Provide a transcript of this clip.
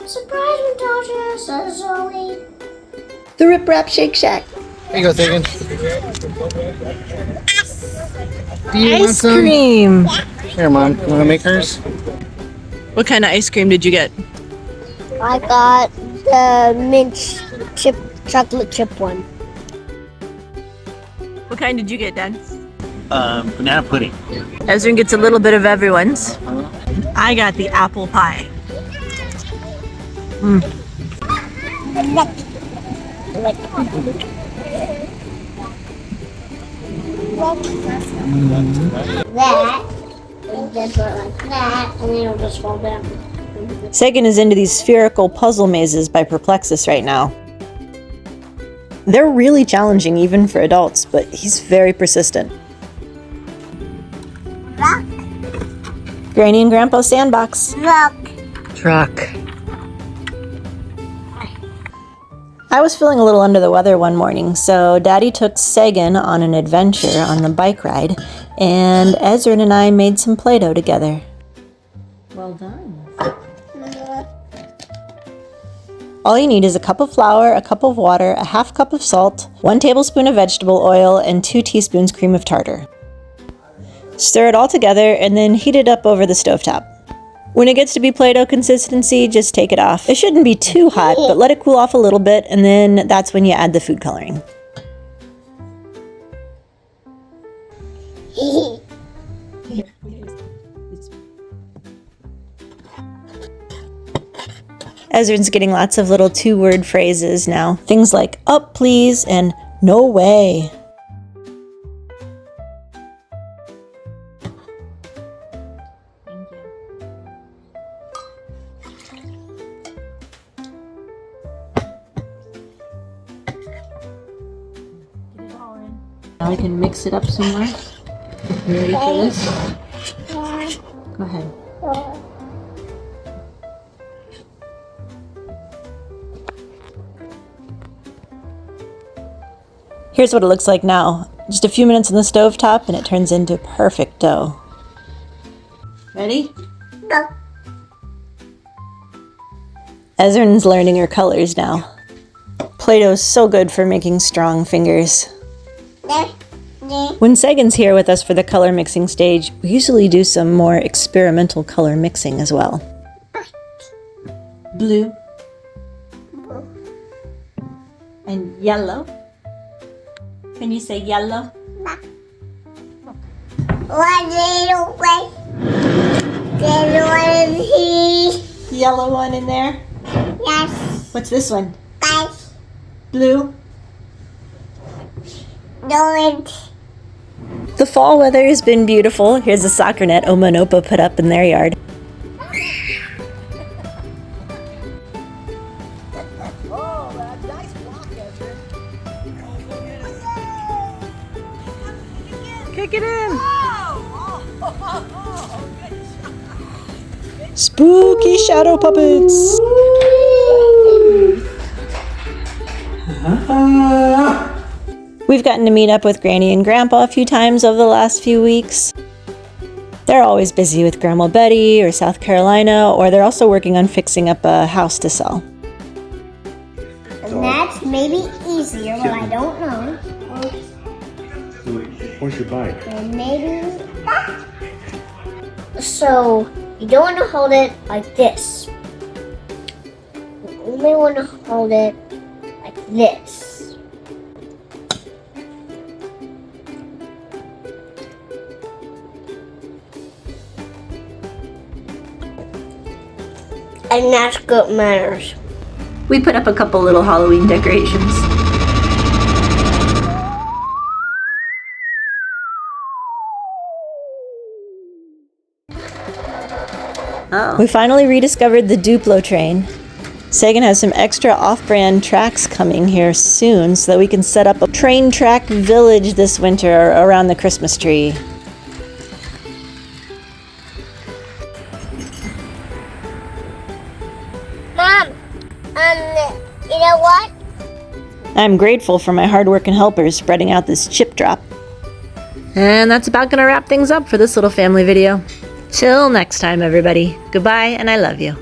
Surprise, Natasha, says Zoe. The Rip Rap Shake Shack. Here you go, Sagan. Do you want Ice some? cream. Here, Mom. You want to make hers? What kind of ice cream did you get? I got the mint chip, chocolate chip one. What kind did you get, Dad? Banana pudding. Ezrin gets a little bit of everyone's. I got the apple pie. That, and then put it like that, and then it'll just fall down. Sagan is into these spherical puzzle mazes by Perplexus right now. They're really challenging even for adults, but he's very persistent. Rock, Granny and Grandpa's sandbox. rock. Truck. I was feeling a little under the weather one morning, so Daddy took Sagan on an adventure on the bike ride, and Ezrin and I made some Play-Doh together. Well done. All you need is a cup of flour, a cup of water, a half cup of salt, 1 tablespoon of vegetable oil, and 2 teaspoons cream of tartar. Stir it all together and then heat it up over the stovetop. When it gets to be Play-Doh consistency, just take it off. It shouldn't be too hot, but let it cool off a little bit, and then that's when you add the food coloring. Ezrin's getting lots of little 2-word phrases now. Things like, up please, and no way. Now we can mix it up some more. You ready for this? Go ahead. Here's what it looks like now. Just a few minutes on the stovetop and it turns into perfect dough. Ready? Go. Ezrin's learning her colors now. Play-Doh is so good for making strong fingers. There, there. When Sagan's here with us for the color mixing stage, we usually do some more experimental color mixing as well. Blue. And yellow. Can you say yellow? One little way. Little one here. Yellow one in there. Yes. What's this one? Guys, Blue. don't. The fall weather has been beautiful. Here's a soccer net Oma and Opa put up in their yard. Kick it in! Spooky shadow puppets! We've gotten to meet up with Granny and Grandpa a few times over the last few weeks. They're always busy with Grandma Betty or South Carolina, or they're also working on fixing up a house to sell. And that's maybe easier, but I don't know. Where's your bike? And maybe that. So you don't want to hold it like this. You only want to hold it like this. And that's good manners. We put up a couple little Halloween decorations. We finally rediscovered the Duplo train. Sagan has some extra off-brand tracks coming here soon so that we can set up a train track village this winter around the Christmas tree. Mom, you know what? I'm grateful for my hard-working helpers spreading out this chip drop. And that's about gonna wrap things up for this little family video. Till next time, everybody. Goodbye, and I love you.